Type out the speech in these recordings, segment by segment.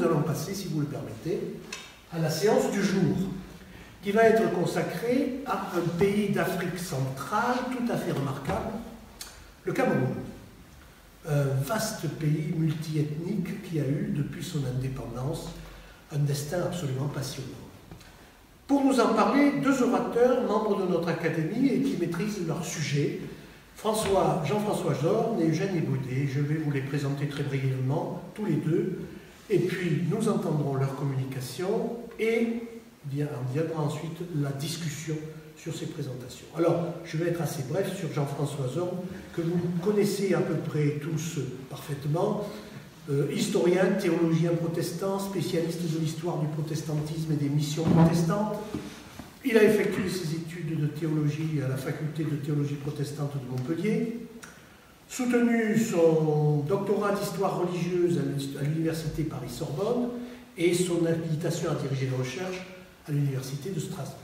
nous allons passer, si vous le permettez, à la séance du jour, qui va être consacrée à un pays d'Afrique centrale tout à fait remarquable, le Cameroun. Un vaste pays multiethnique qui a eu, depuis son indépendance, un destin absolument passionnant. Pour nous en parler, deux orateurs, membres de notre académie et qui maîtrisent leur sujet, Jean-François Zorn et Eugène Ebaudet. Je vais vous les présenter très brièvement, tous les deux, et puis nous entendrons leur communication et viendra ensuite la discussion sur ces présentations. Alors, je vais être assez bref sur Jean-François Zorn, que vous connaissez à peu près tous parfaitement, historien, théologien protestant, spécialiste de l'histoire du protestantisme et des missions protestantes. Il a effectué ses études de théologie à la faculté de théologie protestante de Montpellier, soutenu son doctorat d'histoire religieuse à l'université Paris-Sorbonne et son habilitation à diriger des recherches à l'université de Strasbourg.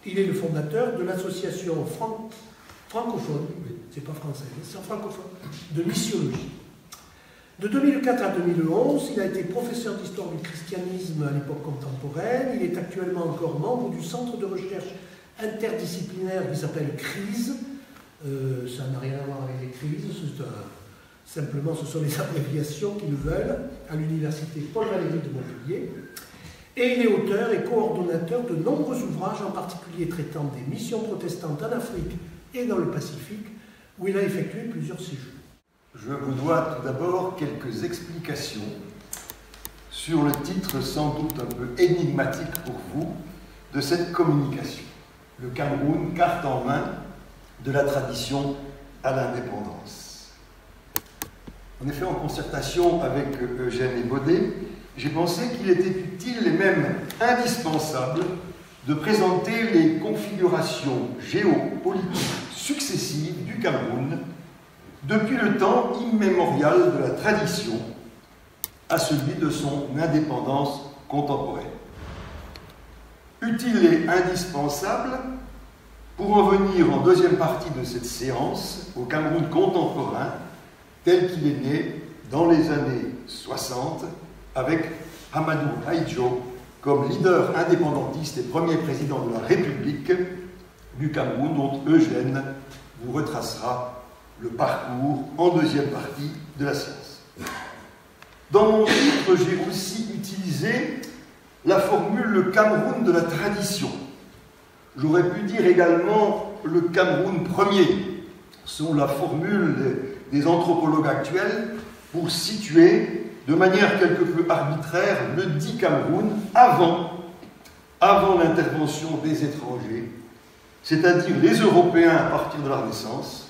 Il est le fondateur de l'association francophone, c'est pas français, c'est francophone, de missiologie. De 2004 à 2011, il a été professeur d'histoire du christianisme à l'époque contemporaine. Il est actuellement encore membre du centre de recherche interdisciplinaire qui s'appelle CRISE. Ça n'a rien à voir avec les crises, simplement ce sont les abréviations qu'ils veulent, à l'université Paul Valéry de Montpellier. Et il est auteur et coordonnateur de nombreux ouvrages, en particulier traitant des missions protestantes en Afrique et dans le Pacifique, où il a effectué plusieurs séjours. Je vous dois tout d'abord quelques explications sur le titre sans doute un peu énigmatique pour vous de cette communication. Le Cameroun, carte en main de la tradition à l'indépendance. En effet, en concertation avec Eugène Ebaudet, j'ai pensé qu'il était utile et même indispensable de présenter les configurations géopolitiques successives du Cameroun depuis le temps immémorial de la tradition à celui de son indépendance contemporaine. Utile et indispensable pour en venir en deuxième partie de cette séance au Cameroun contemporain tel qu'il est né dans les années 60 avec Amadou Ahidjo comme leader indépendantiste et premier président de la République du Cameroun, dont Eugène vous retracera le parcours en deuxième partie de la séance. Dans mon titre, j'ai aussi utilisé la formule « le Cameroun de la tradition ». J'aurais pu dire également « le Cameroun premier », selon la formule des anthropologues actuels, pour situer de manière quelque peu arbitraire le dit Cameroun avant l'intervention des étrangers, c'est-à-dire les Européens à partir de la Renaissance,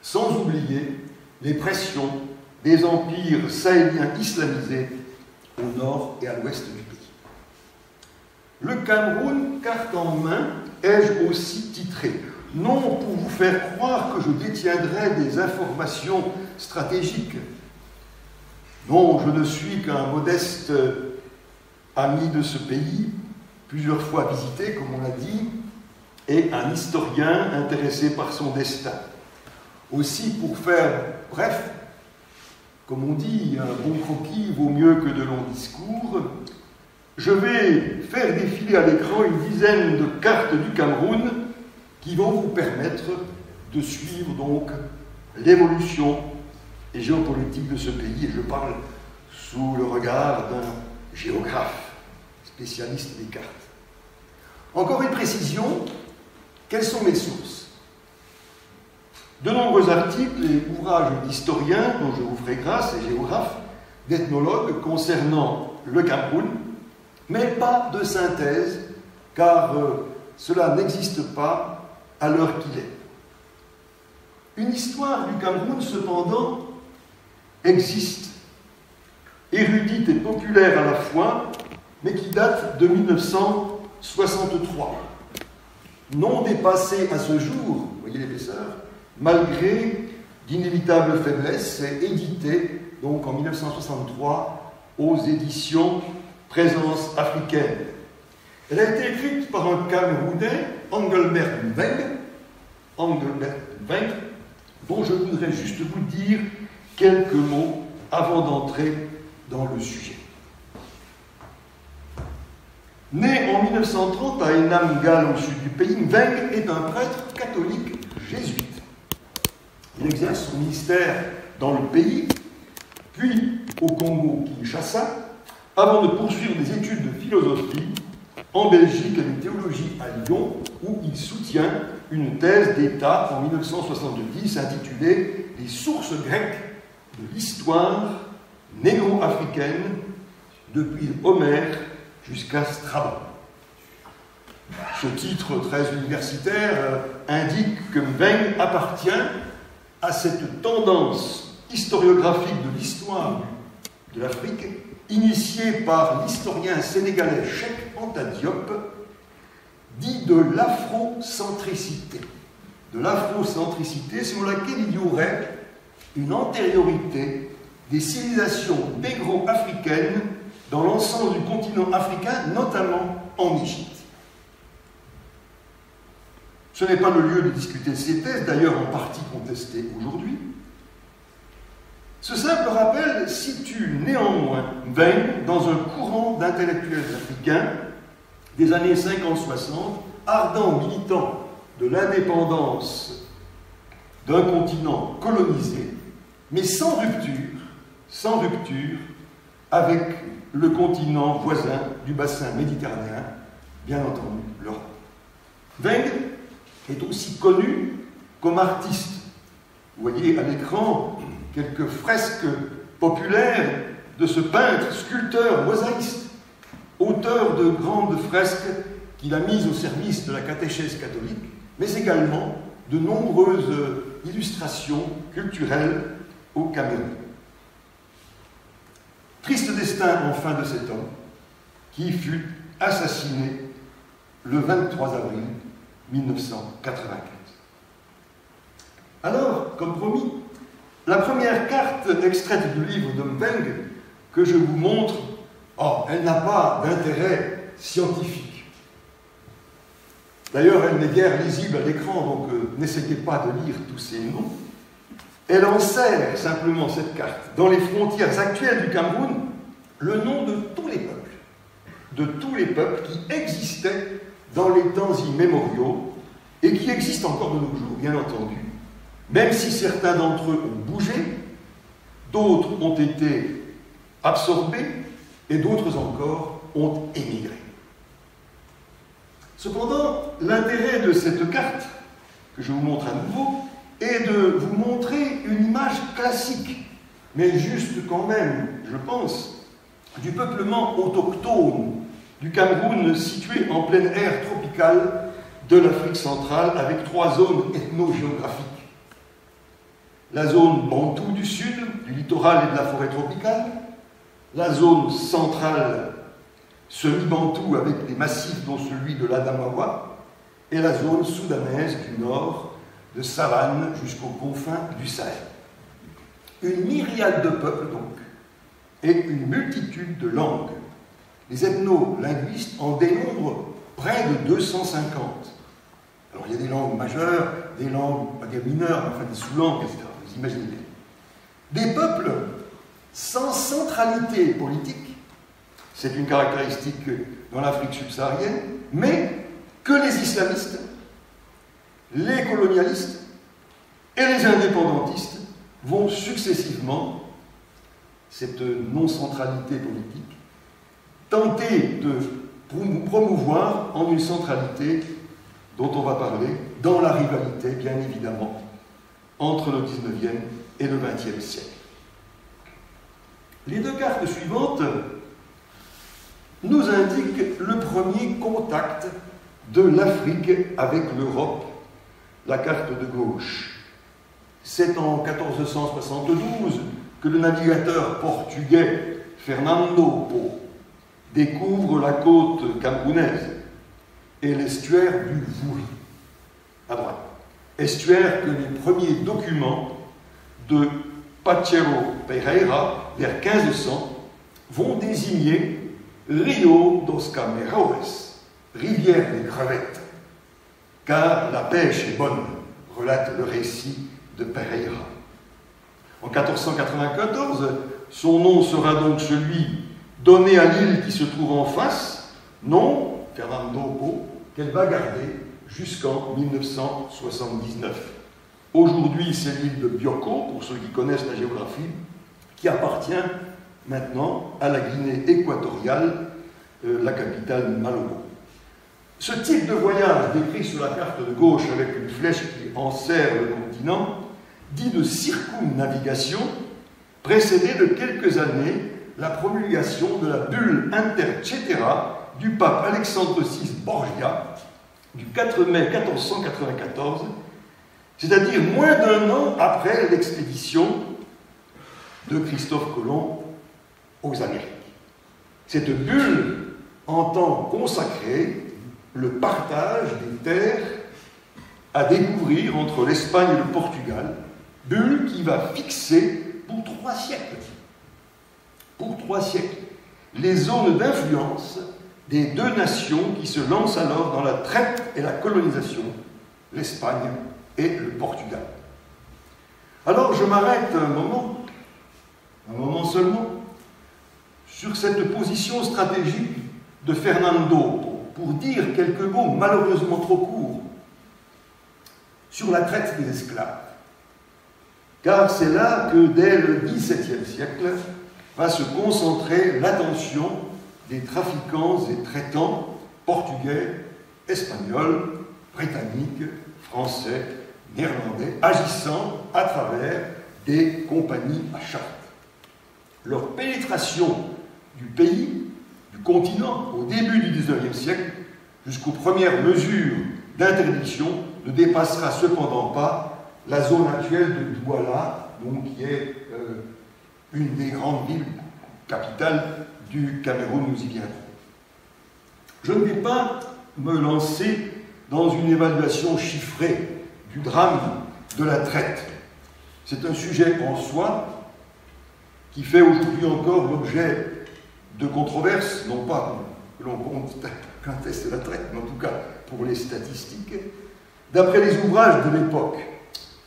sans oublier les pressions des empires sahéliens islamisés au nord et à l'ouest du pays. Le Cameroun, carte en main, ai-je aussi titré, non pour vous faire croire que je détiendrai des informations stratégiques. Non, je ne suis qu'un modeste ami de ce pays, plusieurs fois visité, comme on l'a dit, et un historien intéressé par son destin. Aussi, pour faire bref, comme on dit, un bon croquis vaut mieux que de longs discours, je vais faire défiler à l'écran une dizaine de cartes du Cameroun qui vont vous permettre de suivre donc l'évolution géopolitique de ce pays, et je parle sous le regard d'un géographe, spécialiste des cartes. Encore une précision, quelles sont mes sources? De nombreux articles et ouvrages d'historiens, dont je vous ferai grâce, et géographes, d'ethnologues concernant le Cameroun, mais pas de synthèse, car cela n'existe pas à l'heure qu'il est. Une histoire du Cameroun, cependant, existe, érudite et populaire à la fois, mais qui date de 1963. Non dépassée à ce jour, vous voyez l'épaisseur, malgré d'inévitables faiblesses, est éditée donc en 1963 aux éditions Présence africaine. Elle a été écrite par un Camerounais, Engelbert Mbengue, dont je voudrais juste vous dire quelques mots avant d'entrer dans le sujet. Né en 1930 à Enam-Galles, au sud du pays, Mveng est un prêtre catholique jésuite. Il exerce son ministère dans le pays, puis au Congo-Kinshasa, avant de poursuivre des études de philosophie en Belgique et de théologie à Lyon, où il soutient une thèse d'État en 1970 intitulée « Les sources grecques de l'histoire négro-africaine depuis Homère jusqu'à Strabon ». Ce titre très universitaire indique que Mveng appartient à cette tendance historiographique de l'histoire de l'Afrique initiée par l'historien sénégalais Cheikh Anta Diop, dit de l'afrocentricité. De l'afrocentricité selon laquelle il y aurait une antériorité des civilisations négro-africaines dans l'ensemble du continent africain, notamment en Égypte. Ce n'est pas le lieu de discuter ces thèses, d'ailleurs en partie contestées aujourd'hui. Ce simple rappel situe néanmoins Mveng dans un courant d'intellectuels africains des années 50-60, ardents militants de l'indépendance d'un continent colonisé, mais sans rupture avec le continent voisin du bassin méditerranéen, bien entendu l'Europe. Mveng est aussi connu comme artiste. Vous voyez à l'écran quelques fresques populaires de ce peintre, sculpteur, mosaïste, auteur de grandes fresques qu'il a mises au service de la catéchèse catholique, mais également de nombreuses illustrations culturelles au Cameroun. Triste destin enfin de cet homme qui fut assassiné le 23 avril 1995. Alors, comme promis, la première carte extraite du livre de Mveng que je vous montre, elle n'a pas d'intérêt scientifique. D'ailleurs, elle n'est guère lisible à l'écran, donc n'essayez pas de lire tous ces noms. Elle enserre simplement cette carte, dans les frontières actuelles du Cameroun, le nom de tous les peuples qui existaient dans les temps immémoriaux et qui existent encore de nos jours, bien entendu, même si certains d'entre eux ont bougé, d'autres ont été absorbés et d'autres encore ont émigré. Cependant, l'intérêt de cette carte, que je vous montre à nouveau, est de vous montrer une image classique, mais juste quand même, je pense, du peuplement autochtone du Cameroun situé en pleine aire tropicale de l'Afrique centrale avec 3 zones ethnogéographiques. La zone bantoue du sud, du littoral et de la forêt tropicale, la zone centrale semi-bantoue avec des massifs dont celui de l'Adamawa, et la zone soudanaise du nord, de savane jusqu'aux confins du Sahel. Une myriade de peuples donc, et une multitude de langues. Les ethno-linguistes en dénombrent près de 250. Alors il y a des langues majeures, des langues, pas des mineures, enfin des sous-langues, etc. Vous imaginez bien. Des peuples sans centralité politique, c'est une caractéristique dans l'Afrique subsaharienne, mais que les islamistes, les colonialistes et les indépendantistes vont successivement, cette non-centralité politique, tenter de promouvoir en une centralité dont on va parler dans la rivalité, bien évidemment, entre le 19e et le 20e siècle. Les 2 cartes suivantes nous indiquent le premier contact de l'Afrique avec l'Europe, la carte de gauche. C'est en 1472 que le navigateur portugais Fernando Po découvre la côte camerounaise et l'estuaire du Vouri, à droite. Estuaire que les premiers documents de Pacheco Pereira, vers 1500, vont désigner Rio dos Cameroes, rivière des crevettes, car la pêche est bonne, relate le récit de Pereira. En 1494, son nom sera donc celui donné à l'île qui se trouve en face, nom, Fernando Po, qu'elle va garder jusqu'en 1979. Aujourd'hui, c'est l'île de Bioko, pour ceux qui connaissent la géographie, qui appartient maintenant à la Guinée équatoriale, la capitale Malabo. Ce type de voyage décrit sur la carte de gauche avec une flèche qui enserre le continent, dit de circumnavigation, précédé de quelques années la promulgation de la bulle Inter Cetera du pape Alexandre VI Borgia du 4 mai 1494, c'est-à-dire moins d'un an après l'expédition de Christophe Colomb aux Amériques. Cette bulle entend consacrer le partage des terres à découvrir entre l'Espagne et le Portugal, bulle qui va fixer pour 3 siècles. Pour 3 siècles, les zones d'influence des deux nations qui se lancent alors dans la traite et la colonisation, l'Espagne et le Portugal. Alors je m'arrête un moment seulement, sur cette position stratégique de Fernando pour dire quelques mots malheureusement trop courts sur la traite des esclaves. Car c'est là que, dès le XVIIe siècle, va se concentrer l'attention des trafiquants et traitants portugais, espagnols, britanniques, français, néerlandais, agissant à travers des compagnies à charge. Leur pénétration du pays, du continent, au début du XIXe siècle, jusqu'aux premières mesures d'interdiction, ne dépassera cependant pas la zone actuelle de Douala, donc qui est une des grandes villes capitales du Cameroun, nous y viendrons. Je ne vais pas me lancer dans une évaluation chiffrée du drame de la traite. C'est un sujet en soi qui fait aujourd'hui encore l'objet de controverses, non pas que l'on conteste la traite, mais en tout cas pour les statistiques. D'après les ouvrages de l'époque,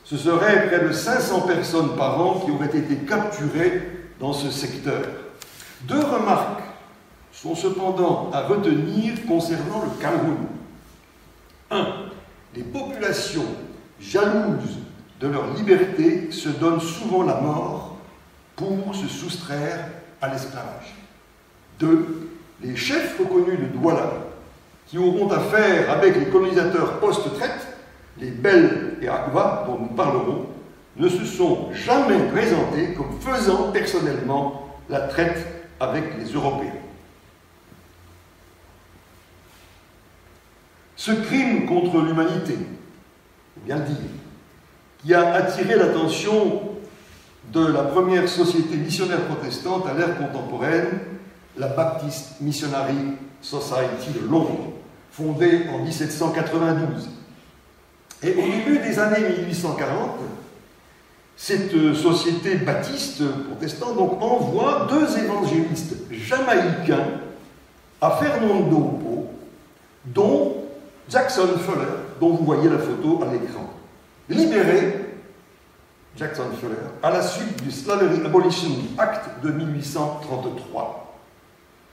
ce serait près de 500 personnes par an qui auraient été capturées dans ce secteur. 2 remarques sont cependant à retenir concernant le Cameroun. 1. Les populations jalouses de leur liberté se donnent souvent la mort pour se soustraire à l'esclavage. 2. Les chefs reconnus de Douala, qui auront affaire avec les colonisateurs post-traite, les Bel et Agua, dont nous parlerons, ne se sont jamais présentés comme faisant personnellement la traite avec les Européens. Ce crime contre l'humanité, faut bien le dire, qui a attiré l'attention de la première société missionnaire protestante à l'ère contemporaine, la Baptist Missionary Society de Londres, fondée en 1792. Et au début des années 1840, cette société baptiste protestante donc envoie 2 évangélistes jamaïcains à Fernando Po, dont Jackson Fuller, dont vous voyez la photo à l'écran. Libéré, Jackson Fuller, à la suite du Slavery Abolition Act de 1833,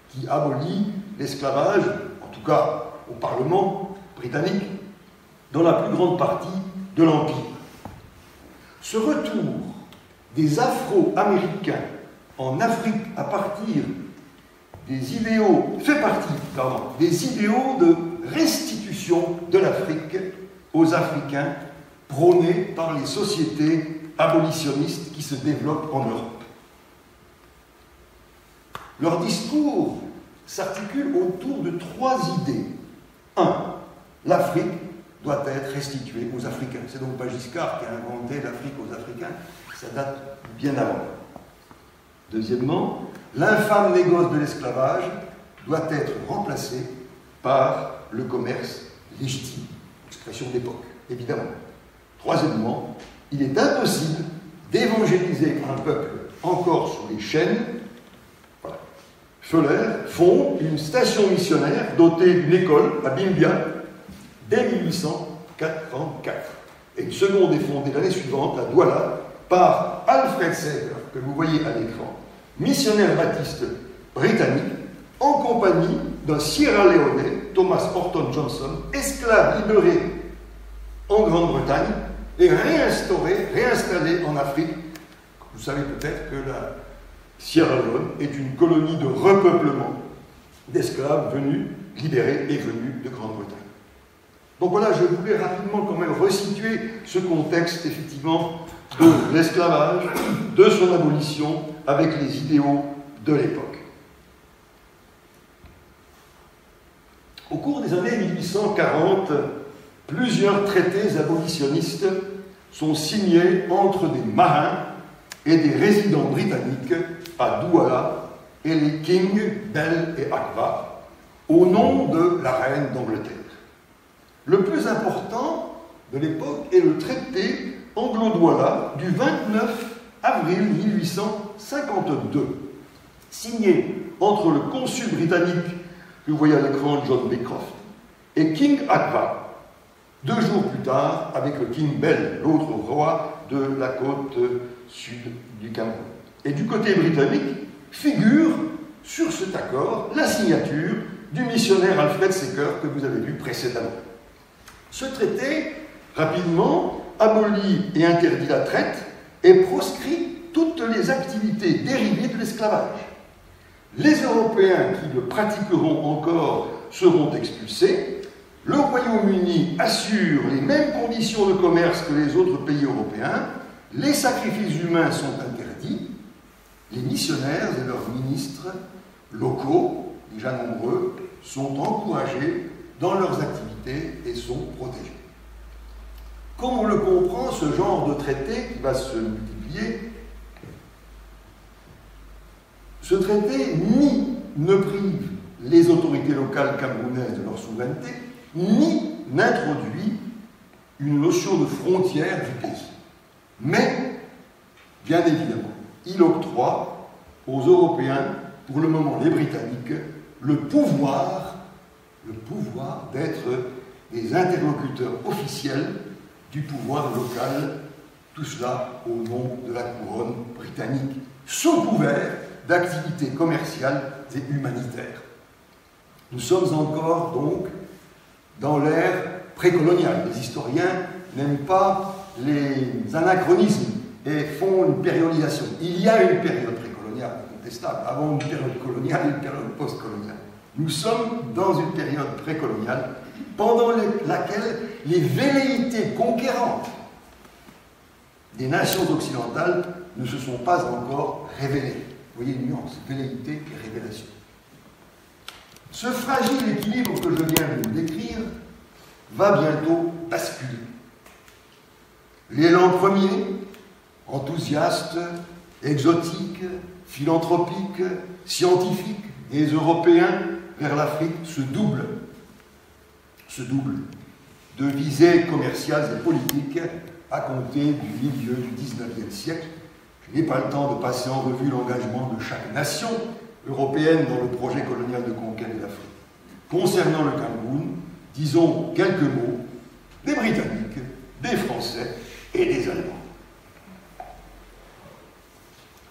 qui abolit l'esclavage, en tout cas au Parlement britannique, dans la plus grande partie de l'Empire. Ce retour des Afro-Américains en Afrique à partir des idéaux, des idéaux de restitution de l'Afrique aux Africains prônés par les sociétés abolitionnistes qui se développent en Europe. Leur discours s'articule autour de 3 idées. 1. L'Afrique doit être restituée aux Africains. C'est donc pas Giscard qui a inventé l'Afrique aux Africains, ça date bien avant. Deuxièmement, l'infâme négoce de l'esclavage doit être remplacé par le commerce légitime, expression d'époque, évidemment. Troisièmement, il est impossible d'évangéliser un peuple encore sous les chaînes. Voilà. Fuller fonde une station missionnaire dotée d'une école à Bimbia dès 1844. Et une seconde est fondée l'année suivante à Douala par Alfred Seger, que vous voyez à l'écran, missionnaire baptiste britannique, en compagnie d'un Sierra Leone, Thomas Horton Johnson, esclave libéré en Grande-Bretagne et réinstallé en Afrique. Vous savez peut-être que la Sierra Leone est une colonie de repeuplement d'esclaves venus, libérés et venus de Grande-Bretagne. Donc voilà, je voulais rapidement quand même resituer ce contexte, effectivement, de l'esclavage, de son abolition, avec les idéaux de l'époque. Au cours des années 1840, plusieurs traités abolitionnistes sont signés entre des marins et des résidents britanniques à Douala et les King, Bell et Akbar, au nom de la reine d'Angleterre. Le plus important de l'époque est le traité Anglo-Douala du 29 avril 1852, signé entre le consul britannique que vous voyez à l'écran, John Beecroft, et King Akbar, 2 jours plus tard avec le King Bell, l'autre roi de la côte sud du Cameroun. Et du côté britannique figure sur cet accord la signature du missionnaire Alfred Secker que vous avez vu précédemment. Ce traité, rapidement, abolit et interdit la traite et proscrit toutes les activités dérivées de l'esclavage. Les Européens qui le pratiqueront encore seront expulsés. Le Royaume-Uni assure les mêmes conditions de commerce que les autres pays européens. Les sacrifices humains sont interdits. Les missionnaires et leurs ministres locaux, déjà nombreux, sont encouragés dans leurs activités et sont protégés. Comme on le comprend, ce genre de traité qui va se multiplier, ce traité ni ne prive les autorités locales camerounaises de leur souveraineté, ni n'introduit une notion de frontière du pays. Mais, bien évidemment, il octroie aux Européens, pour le moment les Britanniques, le pouvoir d'être des interlocuteurs officiels du pouvoir local, tout cela au nom de la couronne britannique, sous couvert d'activités commerciales et humanitaires. Nous sommes encore donc dans l'ère précoloniale. Les historiens n'aiment pas les anachronismes et font une périodisation. Il y a une période précoloniale, incontestable, avant une période coloniale et une période postcoloniale. Nous sommes dans une période précoloniale pendant laquelle les velléités conquérantes des nations occidentales ne se sont pas encore révélées. Vous voyez une nuance, velléité et révélation. Ce fragile équilibre que je viens de vous décrire va bientôt basculer. L'élan premier, enthousiaste, exotique, philanthropique, scientifique et européen vers l'Afrique se double de visées commerciales et politiques à compter du milieu du XIXe siècle. Je n'ai pas le temps de passer en revue l'engagement de chaque nation européenne dans le projet colonial de conquête de l'Afrique. Concernant le Cameroun, disons quelques mots des Britanniques, des Français et des Allemands.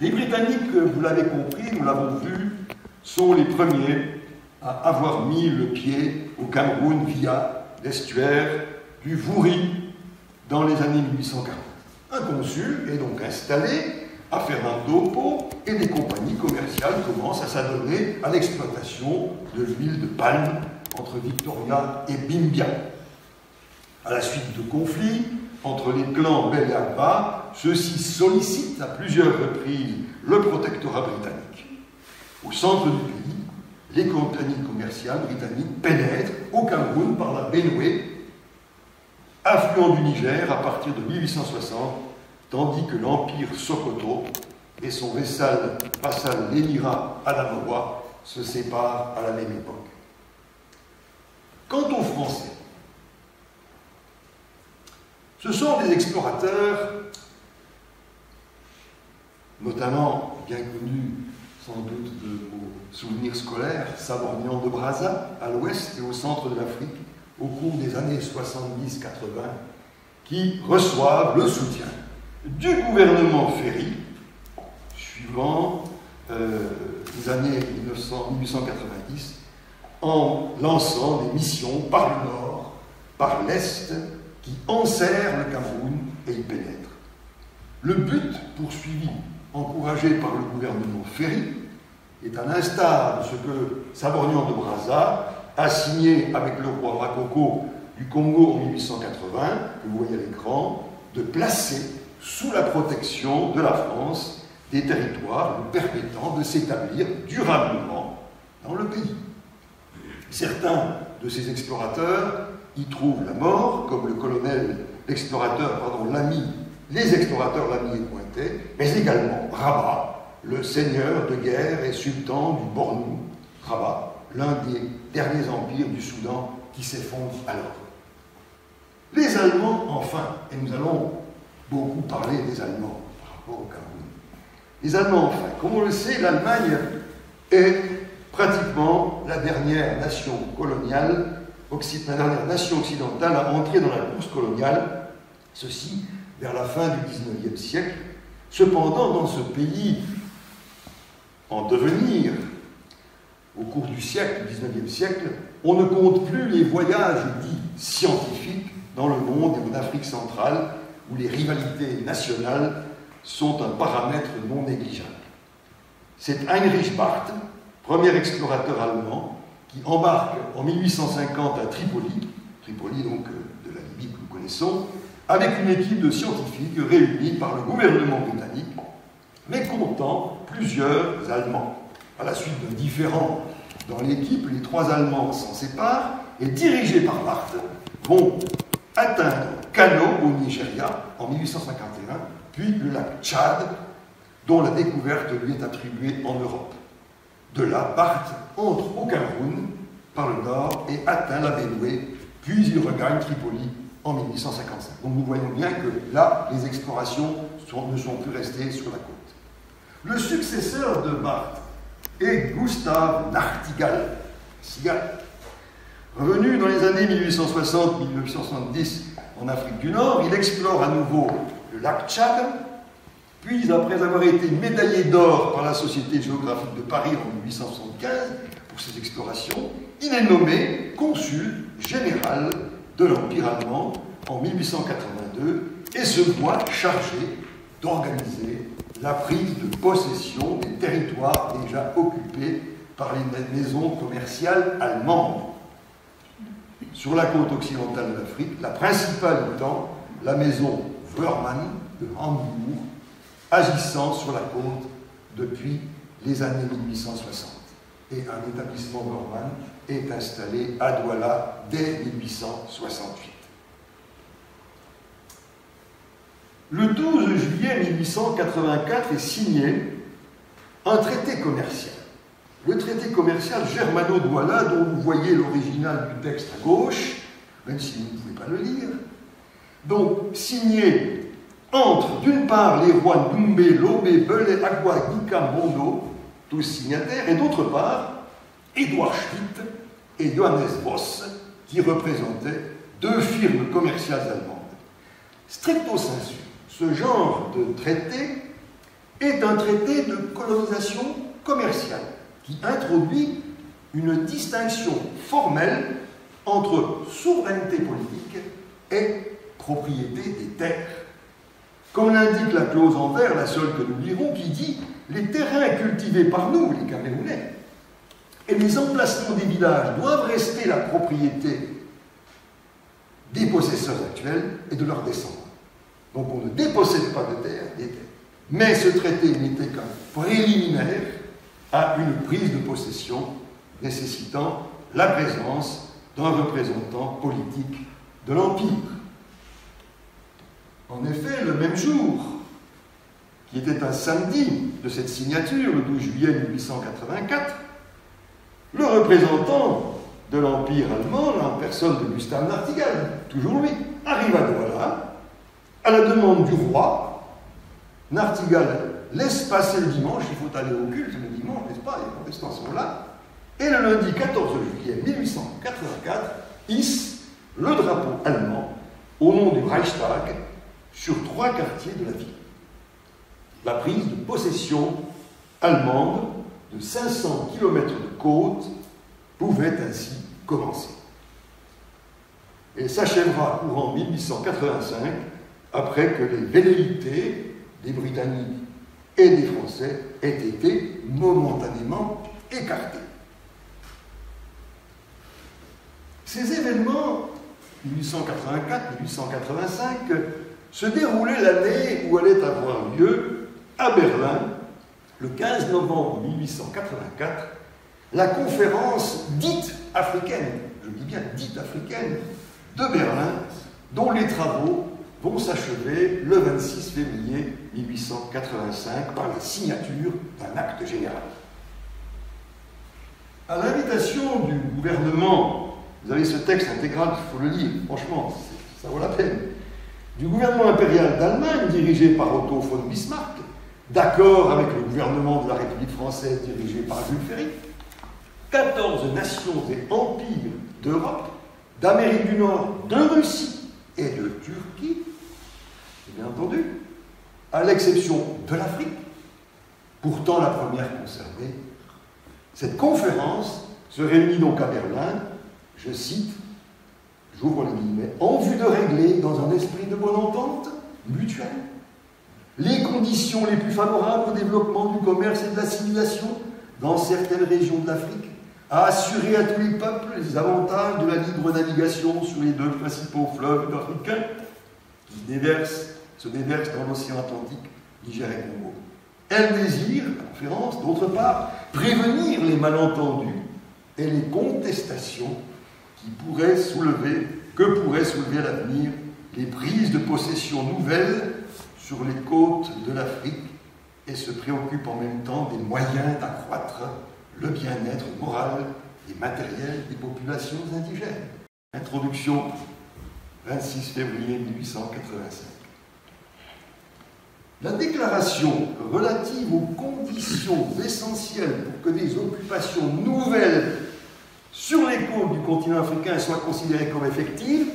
Les Britanniques, vous l'avez compris, nous l'avons vu, sont les premiers à avoir mis le pied au Cameroun via l'estuaire du Vouri dans les années 1840. Un consul est donc installé à Fernando Po et des compagnies commerciales commencent à s'adonner à l'exploitation de l'huile de palme entre Victoria et Bimbia. À la suite de conflits entre les clans Bell et Akbar, ceux-ci sollicitent à plusieurs reprises le protectorat britannique. Au centre du pays, les compagnies commerciales britanniques pénètrent au Cameroun par la Benoué, affluent du Niger à partir de 1860, tandis que l'empire Sokoto et son vassal l'émirat Adamawa se séparent à la même époque. Quant aux Français, ce sont des explorateurs, notamment bien connus sans doute de vos souvenirs scolaires, Saborgnan de Brazza, à l'ouest et au centre de l'Afrique, au cours des années 70-80, qui reçoivent le soutien du gouvernement Ferry, suivant les années 1890, en lançant des missions par le nord, par l'est, qui enserrent le Cameroun et y pénètrent. Le but poursuivi, encouragé par le gouvernement Ferry, est à l'instar de ce que Savorgnan de Brazza a signé avec le roi Makoko du Congo en 1880, que vous voyez à l'écran, de placer sous la protection de la France des territoires lui permettant de s'établir durablement dans le pays. Certains de ces explorateurs y trouvent la mort, comme le colonel, les explorateurs Lamy et Pointet, mais également Rabat, le seigneur de guerre et sultan du Bornou, Rabat, l'un des derniers empires du Soudan qui s'effondre alors. Les Allemands, enfin, et nous allons beaucoup parler des Allemands par rapport au Cameroun. Les Allemands, enfin, comme on le sait, l'Allemagne est pratiquement la dernière nation coloniale, la dernière nation occidentale à entrer dans la course coloniale, ceci vers la fin du XIXe siècle. Cependant, dans ce pays en devenir, au cours du siècle, du XIXe siècle, on ne compte plus les voyages dits scientifiques dans le monde et en Afrique centrale, où les rivalités nationales sont un paramètre non négligeable. C'est Heinrich Barth, premier explorateur allemand, qui embarque en 1850 à Tripoli donc de la Libye que nous connaissons, avec une équipe de scientifiques réunis par le gouvernement britannique, mais comptant plusieurs Allemands. À la suite de différends dans l'équipe, les 3 Allemands s'en séparent et, dirigés par Barth, vont atteindre Kano au Nigeria en 1851, puis le lac Tchad, dont la découverte lui est attribuée en Europe. De là, Barth entre au Cameroun par le nord et atteint la Bénoué, puis il regagne Tripoli en 1855. Donc nous voyons bien que là, les explorations ne sont plus restées sur la côte. Le successeur de Barth est Gustave Nachtigal. Revenu dans les années 1860-1870 en Afrique du Nord, il explore à nouveau le lac Tchad, puis après avoir été médaillé d'or par la Société géographique de Paris en 1875 pour ses explorations, il est nommé consul général de l'Empire allemand en 1882 et se voit chargé d'organiser la prise de possession des territoires déjà occupés par les maisons commerciales allemandes. Sur la côte occidentale de l'Afrique, la principale étant la maison Wörmann de Hambourg, agissant sur la côte depuis les années 1860. Et un établissement Wörmann est installé à Douala dès 1868. Le 12 juillet 1884 est signé un traité commercial. Le traité commercial germano-douala, dont vous voyez l'original du texte à gauche, même si vous ne pouvez pas le lire, donc signé entre, d'une part, les rois Doumbé, Lobé, Belé, Agua, Gika, Bondo, tous signataires, et d'autre part, Édouard Schmidt et Johannes Voss, qui représentaient 2 firmes commerciales allemandes. Stricto sensu, ce genre de traité est un traité de colonisation commerciale qui introduit une distinction formelle entre souveraineté politique et propriété des terres. Comme l'indique la clause en vert, la seule que nous lirons, qui dit « Les terrains cultivés par nous, les Camerounais, et les emplacements des villages doivent rester la propriété des possesseurs actuels et de leurs descendants. » Donc on ne dépossède pas de terres, des terres. Mais ce traité n'était qu'un préliminaire à une prise de possession nécessitant la présence d'un représentant politique de l'Empire. En effet, le même jour, qui était un samedi de cette signature, le 12 juillet 1884, le représentant de l'Empire allemand, en personne de Gustave Nachtigal, toujours lui, arrive à Douala, à la demande du roi. Nachtigal laisse passer le dimanche, il faut aller au culte le dimanche, n'est-ce pas, les protestants sont là, et le lundi 14 juillet 1884, hisse le drapeau allemand au nom du Reichstag sur 3 quartiers de la ville. La prise de possession allemande de 500 km de côte pouvait ainsi commencer. Et s'achèvera courant 1885, après que les velléités des Britanniques et des Français aient été momentanément écartés. Ces événements, 1884-1885, se déroulaient l'année où allait avoir lieu, à Berlin, le 15 novembre 1884, la conférence dite africaine, je dis bien dite africaine, de Berlin, dont les travaux vont s'achever le 26 février 1885 par la signature d'un acte général. À l'invitation du gouvernement, vous avez ce texte intégral, il faut le lire, franchement, ça vaut la peine, du gouvernement impérial d'Allemagne dirigé par Otto von Bismarck, d'accord avec le gouvernement de la République française dirigé par Jules Ferry, 14 nations et empires d'Europe, d'Amérique du Nord, de Russie et de Turquie, bien entendu, à l'exception de l'Afrique, pourtant la première concernée. Cette conférence se réunit donc à Berlin, je cite, j'ouvre les guillemets, en vue de régler, dans un esprit de bonne entente mutuelle, les conditions les plus favorables au développement du commerce et de l'assimilation dans certaines régions de l'Afrique, à assurer à tous les peuples les avantages de la libre navigation sur les deux principaux fleuves africains qui se déversent dans l'océan Atlantique, Niger et Congo. Elle désire, la conférence, d'autre part, prévenir les malentendus et les contestations que pourraient soulever à l'avenir les prises de possession nouvelles sur les côtes de l'Afrique et se préoccupe en même temps des moyens d'accroître le bien-être moral et matériel des populations indigènes. Introduction, 26 février 1885. La déclaration relative aux conditions essentielles pour que des occupations nouvelles sur les côtes du continent africain soient considérées comme effectives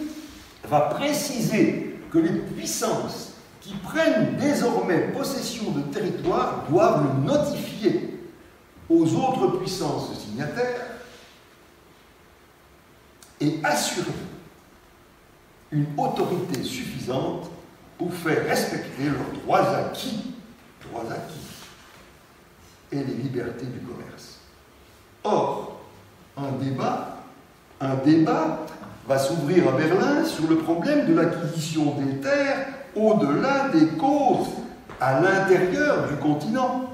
va préciser que les puissances qui prennent désormais possession de territoires doivent le notifier aux autres puissances signataires et assurer une autorité suffisante pour faire respecter leurs droits acquis et les libertés du commerce. Or, un débat va s'ouvrir à Berlin sur le problème de l'acquisition des terres au-delà des côtes, à l'intérieur du continent.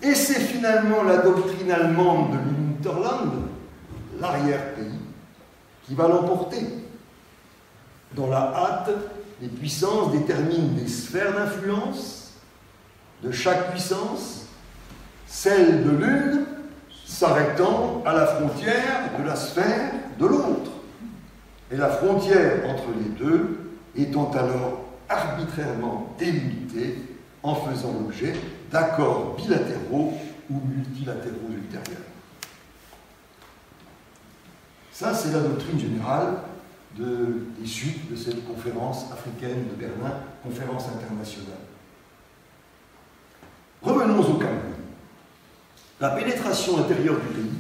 Et c'est finalement la doctrine allemande de l'Hinterland, l'arrière-pays, qui va l'emporter. Dans la hâte, les puissances déterminent des sphères d'influence de chaque puissance, celle de l'une s'arrêtant à la frontière de la sphère de l'autre, et la frontière entre les deux étant alors arbitrairement délimitée en faisant l'objet d'accords bilatéraux ou multilatéraux ultérieurs. Ça, c'est la doctrine générale des suites de cette conférence africaine de Berlin, conférence internationale. Revenons au Cameroun. La pénétration intérieure du pays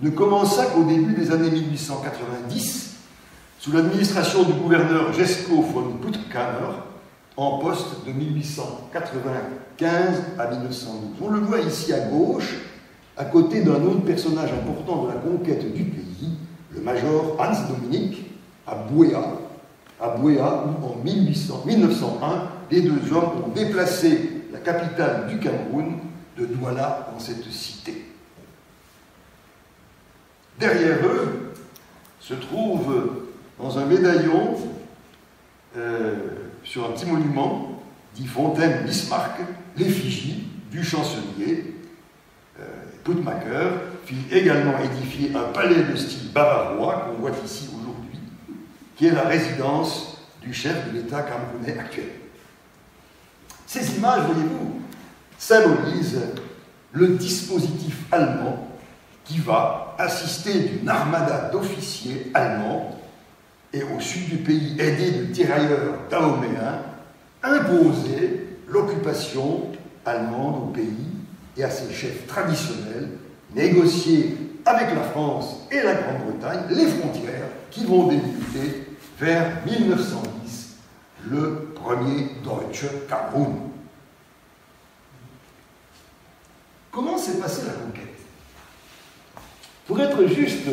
ne commença qu'au début des années 1890, sous l'administration du gouverneur Jesko von Puttkamer, en poste de 1895 à 1912. On le voit ici à gauche, à côté d'un autre personnage important de la conquête du pays, le major Hans Dominique, à Buea, où en 1901, les deux hommes ont déplacé la capitale du Cameroun de Douala dans cette cité. Derrière eux se trouve, dans un médaillon, sur un petit monument, dit Fontaine Bismarck, l'effigie du chancelier Puttmacher, fit également édifier un palais de style bavarois qu'on voit ici aujourd'hui, qui est la résidence du chef de l'État camerounais actuel. Ces images, voyez-vous, symbolisent le dispositif allemand qui va assister d'une armada d'officiers allemands et au sud du pays, aidés de tirailleurs dahoméens, imposer l'occupation allemande au pays et à ses chefs traditionnels, négocier avec la France et la Grande-Bretagne, les frontières qui vont débuter vers 1910, le premier Deutsche Kamerun. Comment s'est passée la conquête? Pour être juste,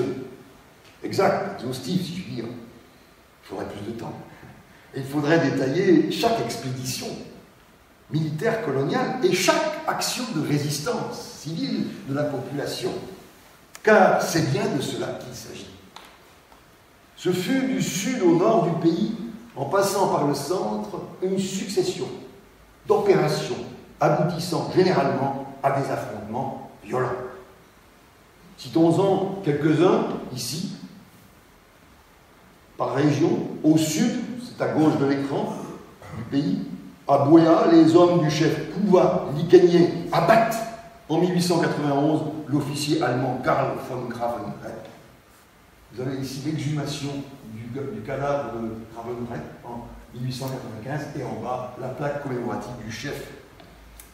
exact, exhaustif, si je puis dire, il faudrait plus de temps. Et il faudrait détailler chaque expédition militaire coloniale et chaque action de résistance civile de la population, car c'est bien de cela qu'il s'agit. Ce fut du sud au nord du pays, en passant par le centre, une succession d'opérations aboutissant généralement à des affrontements violents. Citons-en quelques-uns ici, par région. Au sud, c'est à gauche de l'écran du pays, à Boya, les hommes du chef Pouva Licanier abattent en 1891 l'officier allemand Karl von Gravenbrecht. Vous avez ici l'exhumation du cadavre de Gravenbrecht en 1895 et en bas la plaque commémorative du chef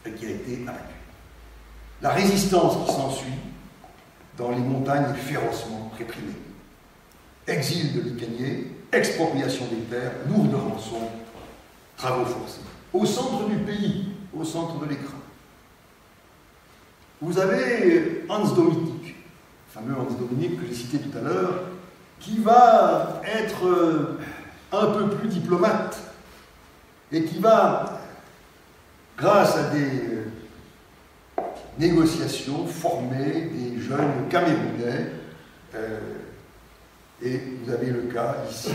qui a été abattu. La résistance qui s'ensuit dans les montagnes est férocement réprimée. Exil de Licanier, expropriation des terres, lourde rançon, travaux forcés. Au centre du pays, au centre de l'écran, vous avez Hans Dominique, le fameux Hans Dominique que j'ai cité tout à l'heure, qui va être un peu plus diplomate et qui va, grâce à des négociations, former des jeunes Camerounais. Et vous avez le cas ici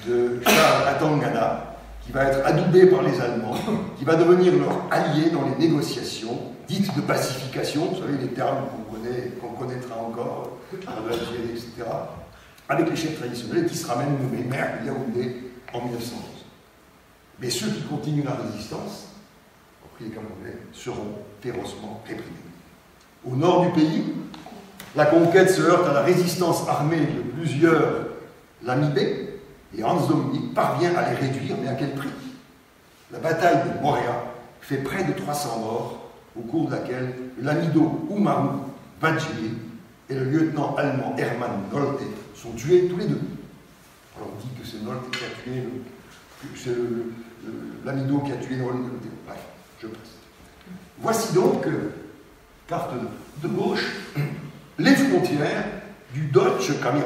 de Charles Atangana, qui va être adoubé par les Allemands, qui va devenir leur allié dans les négociations dites de pacification, vous savez les termes qu'on connaîtra encore, l'Algérie, etc., avec les chefs traditionnels, qui sera même nommé maire de Yaoundé en 1911. Mais ceux qui continuent la résistance, les Camerounais, seront férocement réprimés. Au nord du pays, la conquête se heurte à la résistance armée de plusieurs Lamibés, et Hans Dominique parvient à les réduire, mais à quel prix? La bataille de Moréa fait près de 300 morts, au cours de laquelle l'amido Umaru Badjili et le lieutenant allemand Hermann Nolte sont tués tous les deux. Alors on dit que c'est Nolte qui a tué, c'est l'amido qui a tué Nolte. Bref, je passe. Voici donc, carte de gauche, les frontières du Deutsche Kamerun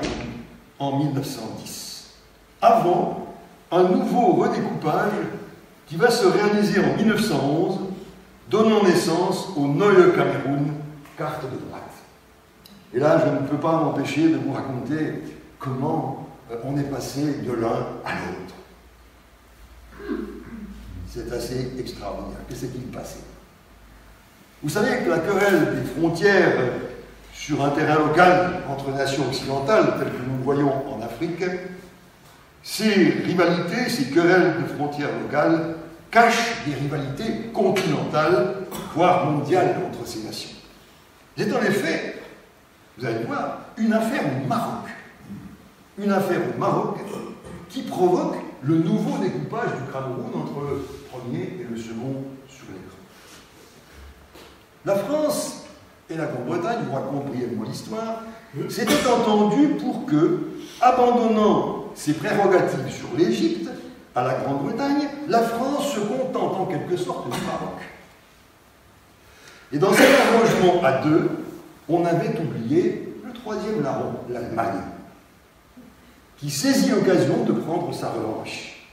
en 1910. Avant un nouveau redécoupage qui va se réaliser en 1911, donnant naissance au Neue Kamerun, carte de droite. Et là, je ne peux pas m'empêcher de vous raconter comment on est passé de l'un à l'autre. C'est assez extraordinaire. Que s'est-il passé? Vous savez que la querelle des frontières sur un terrain local entre nations occidentales, telles que nous le voyons en Afrique, ces rivalités, ces querelles de frontières locales, cachent des rivalités continentales, voire mondiales entre ces nations. C'est en effet, vous allez voir, une affaire au Maroc. Une affaire au Maroc qui provoque le nouveau découpage du Cameroun entre le premier et le second sur l'écran. La France et la Grande-Bretagne, vous raconte brièvement l'histoire, s'étaient entendus pour que, abandonnant ses prérogatives sur l'Égypte à la Grande-Bretagne, la France se contente en quelque sorte du Maroc. Et dans cet arrangement à deux, on avait oublié le troisième larron, l'Allemagne, qui saisit l'occasion de prendre sa revanche.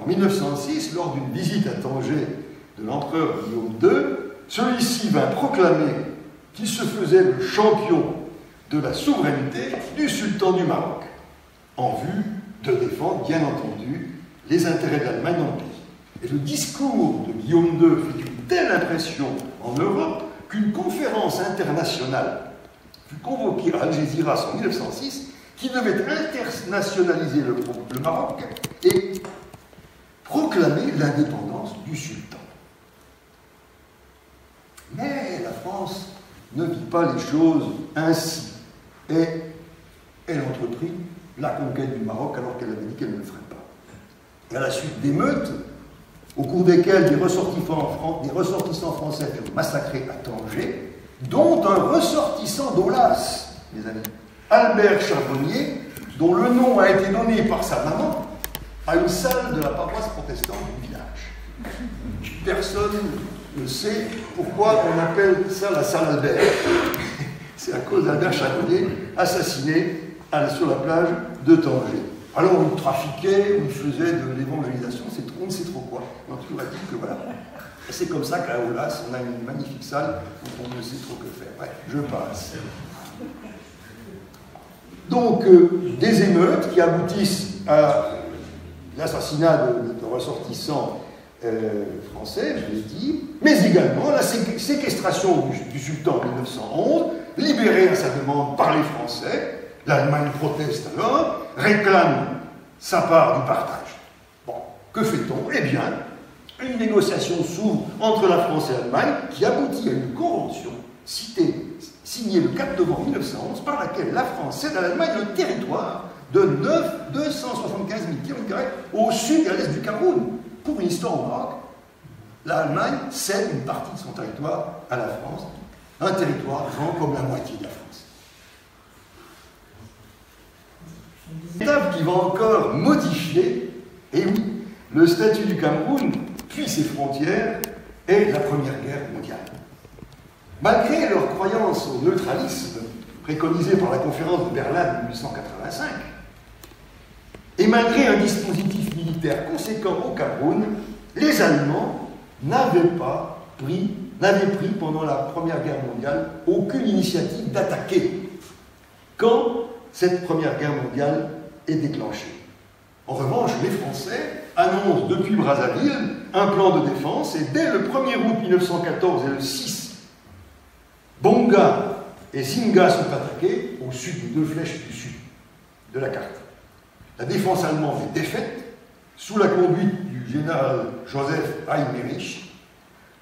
En 1906, lors d'une visite à Tanger de l'empereur Guillaume II, celui-ci vint proclamer qu'il se faisait le champion de la souveraineté du sultan du Maroc, en vue de défendre, bien entendu, les intérêts de l'Allemagne dans le pays. Et le discours de Guillaume II fit une telle impression en Europe qu'une conférence internationale fut convoquée à Algésiras en 1906 qui devait internationaliser le Maroc et proclamer l'indépendance du sultan. Mais la France ne vit pas les choses ainsi. Et elle entreprit la conquête du Maroc alors qu'elle avait dit qu'elle ne le ferait pas. Et à la suite d'émeutes, au cours desquelles des ressortissants français furent massacrés à Tanger, dont un ressortissant d'Aulas, mes amis. Albert Charbonnier, dont le nom a été donné par sa maman à une salle de la paroisse protestante du village. Personne ne sait pourquoi on appelle ça la salle Albert. C'est à cause d'Albert Charbonnier, assassiné sur la plage de Tanger. Alors il trafiquait, il faisait de l'évangélisation, on ne sait trop quoi. On a toujours dit que voilà. C'est comme ça qu'à Aulas, on a une magnifique salle où on ne sait trop que faire. Ouais, je passe. Donc, des émeutes qui aboutissent à l'assassinat de ressortissants français, je l'ai dit, mais également la séquestration du sultan en 1911, libéré à sa demande par les Français. L'Allemagne proteste alors, réclame sa part du partage. Bon, que fait-on? Eh bien, une négociation s'ouvre entre la France et l'Allemagne qui aboutit à une convention signée le 4 novembre 1911 par laquelle la France cède à l'Allemagne le territoire de 275 000 km² au sud et à l'est du Cameroun. Pour une histoire au Maroc, l'Allemagne cède une partie de son territoire à la France, un territoire grand comme la moitié de la France. Une étape qui va encore modifier, et oui, le statut du Cameroun, puis ses frontières, et la Première Guerre mondiale. Malgré leur croyance au neutralisme préconisé par la conférence de Berlin de 1885, et malgré un dispositif militaire conséquent au Cameroun, les Allemands n'avaient pris pendant la Première Guerre mondiale aucune initiative d'attaquer quand cette Première Guerre mondiale est déclenchée. En revanche, les Français annoncent depuis Brazzaville un plan de défense et dès le 1er août 1914 et le 6, Bonga et Singa sont attaqués au sud des deux flèches du sud de la carte. La défense allemande est défaite sous la conduite du général Joseph Heinrich.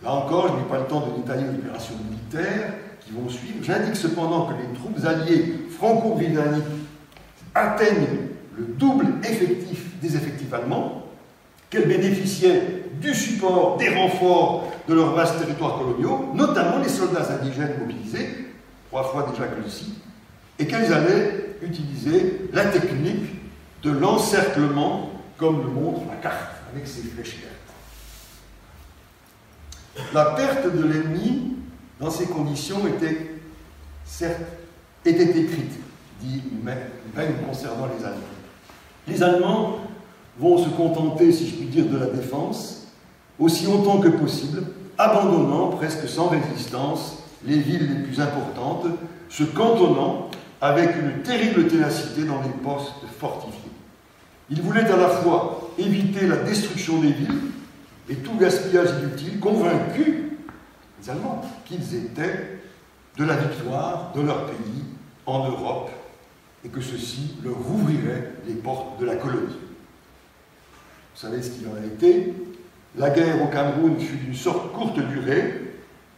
Là encore, je n'ai pas le temps de détailler les opérations militaires qui vont suivre. J'indique cependant que les troupes alliées franco-britanniques atteignent le double effectif des effectifs allemands, qu'elles bénéficiaient du support des renforts de leurs vastes territoires coloniaux, notamment les soldats indigènes mobilisés, 3 fois déjà que ceci, et qu'elles allaient utiliser la technique de l'encerclement, comme le montre la carte, avec ses flèches vertes. La perte de l'ennemi, dans ces conditions, était écrite, dit même concernant les Allemands. Les Allemands vont se contenter, si je puis dire, de la défense, aussi longtemps que possible, abandonnant presque sans résistance les villes les plus importantes, se cantonnant avec une terrible ténacité dans les postes fortifiés. Ils voulaient à la fois éviter la destruction des villes et tout gaspillage inutile, convaincus, les Allemands, qu'ils étaient de la victoire de leur pays en Europe et que ceci leur ouvrirait les portes de la colonie. Vous savez ce qu'il en a été. La guerre au Cameroun fut d'une sorte courte durée,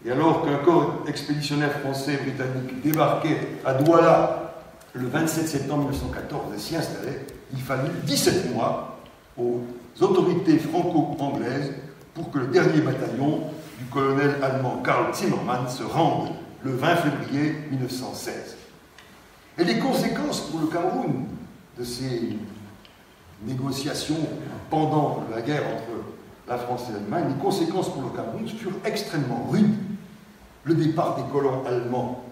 et alors qu'un corps expéditionnaire français et britannique débarquait à Douala le 27 septembre 1914 et s'y installait, il fallut 17 mois aux autorités franco-anglaises pour que le dernier bataillon du colonel allemand Karl Zimmermann se rende le 20 février 1916. Et les conséquences pour le Cameroun de ces négociations pendant la guerre entre la France et l'Allemagne, les conséquences pour le Cameroun furent extrêmement rudes. Le départ des colons allemands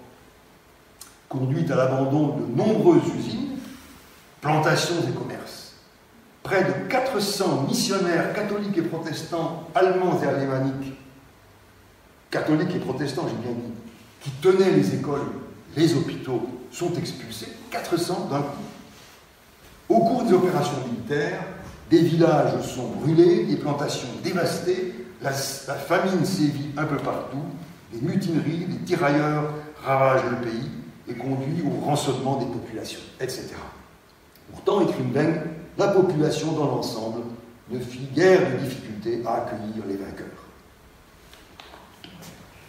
conduit à l'abandon de nombreuses usines, plantations et commerces. Près de 400 missionnaires catholiques et protestants allemands et alémaniques, catholiques et protestants, j'ai bien dit, qui tenaient les écoles, les hôpitaux, sont expulsés, 400 d'un coup. Au cours des opérations militaires, des villages sont brûlés, des plantations dévastées, la famine sévit un peu partout, des mutineries, des tirailleurs ravagent le pays et conduisent au rançonnement des populations, etc. Pourtant, écrit Mbeng, la population dans l'ensemble ne fit guère de difficulté à accueillir les vainqueurs.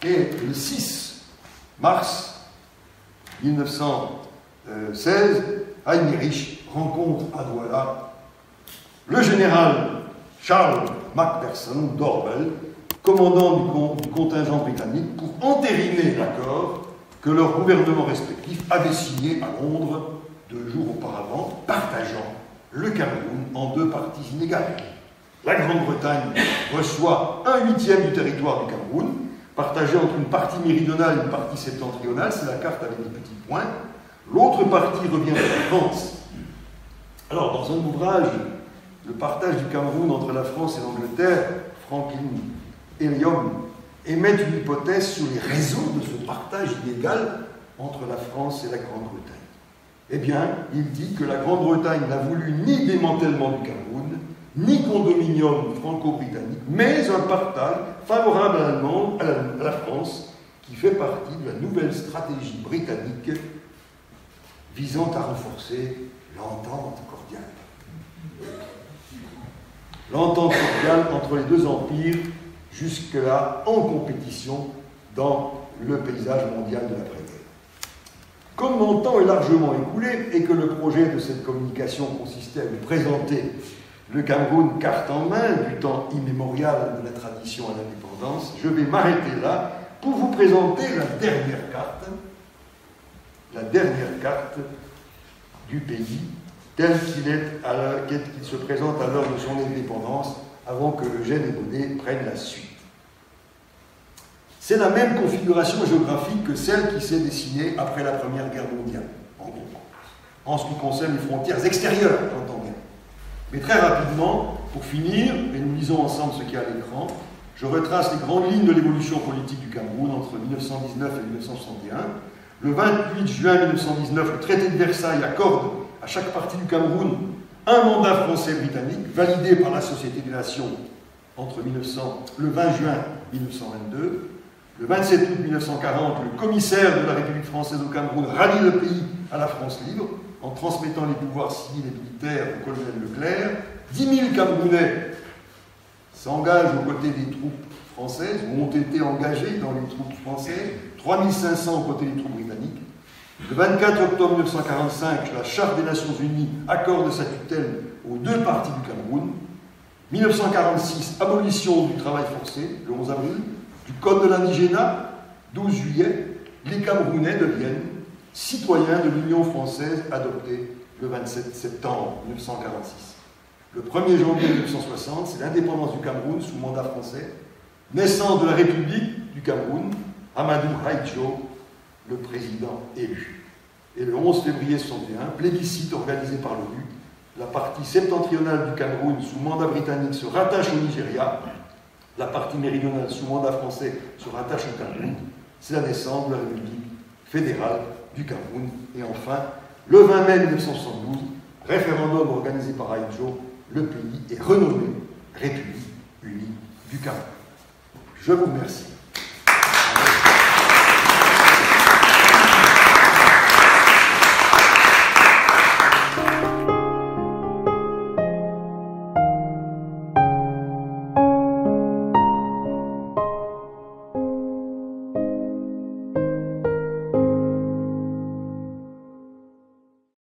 Et le 6 mars 1916, Heinrich rencontre à Douala le général Charles Macpherson d'Orwell, commandant du contingent britannique, pour entériner l'accord que leurs gouvernements respectifs avaient signé à Londres 2 jours auparavant, partageant le Cameroun en 2 parties inégales. La Grande-Bretagne reçoit 1/8 du territoire du Cameroun, partagé entre une partie méridionale et une partie septentrionale, c'est la carte avec des petits points. L'autre partie revient à la France. Alors, dans un ouvrage, Le partage du Cameroun entre la France et l'Angleterre, Franklin Eliom émettent une hypothèse sur les raisons de ce partage inégal entre la France et la Grande-Bretagne. Eh bien, il dit que la Grande-Bretagne n'a voulu ni démantèlement du Cameroun, ni condominium franco-britannique, mais un partage favorable à la France, qui fait partie de la nouvelle stratégie britannique visant à renforcer l'entente cordiale. L'entente cordiale entre les 2 empires, jusque-là en compétition dans le paysage mondial de l'après-guerre. Comme mon temps est largement écoulé et que le projet de cette communication consistait à vous présenter le Cameroun carte en main du temps immémorial de la tradition à l'indépendance, je vais m'arrêter là pour vous présenter la dernière carte du pays tel qu'il se présente à l'heure de son indépendance, avant que Eugène Ebonnet prenne la suite. C'est la même configuration géographique que celle qui s'est dessinée après la Première Guerre mondiale, en ce qui concerne les frontières extérieures, j'entends bien. Mais très rapidement, pour finir, et nous lisons ensemble ce qu'il y a à l'écran, je retrace les grandes lignes de l'évolution politique du Cameroun entre 1919 et 1961. Le 28 juin 1919, le traité de Versailles accorde à chaque partie du Cameroun un mandat français-britannique, validé par la Société des Nations entre le 20 juin 1922. Le 27 août 1940, le commissaire de la République française au Cameroun rallie le pays à la France libre, en transmettant les pouvoirs civils et militaires au colonel Leclerc. 10 000 Camerounais s'engagent aux côtés des troupes françaises, ou ont été engagés dans les troupes françaises, 3 500 aux côtés des troupes britanniques. Le 24 octobre 1945, la Charte des Nations Unies accorde sa tutelle aux 2 parties du Cameroun. 1946, abolition du travail forcé, le 11 avril, du Code de l'Indigénat, 12 juillet, les Camerounais deviennent citoyens de l'Union française adoptée le 27 septembre 1946. Le 1er janvier 1960, c'est l'indépendance du Cameroun sous mandat français, naissance de la République du Cameroun, Amadou Haïdjo, le président élu. Et le 11 février 1961, plébiscite organisé par l'ONU, la partie septentrionale du Cameroun sous mandat britannique se rattache au Nigeria, la partie méridionale sous mandat français se rattache au Cameroun. C'est la naissance de la République fédérale du Cameroun. Et enfin, le 20 mai 1972, référendum organisé par Haïdjo, le pays est renommé République unie du Cameroun. Je vous remercie.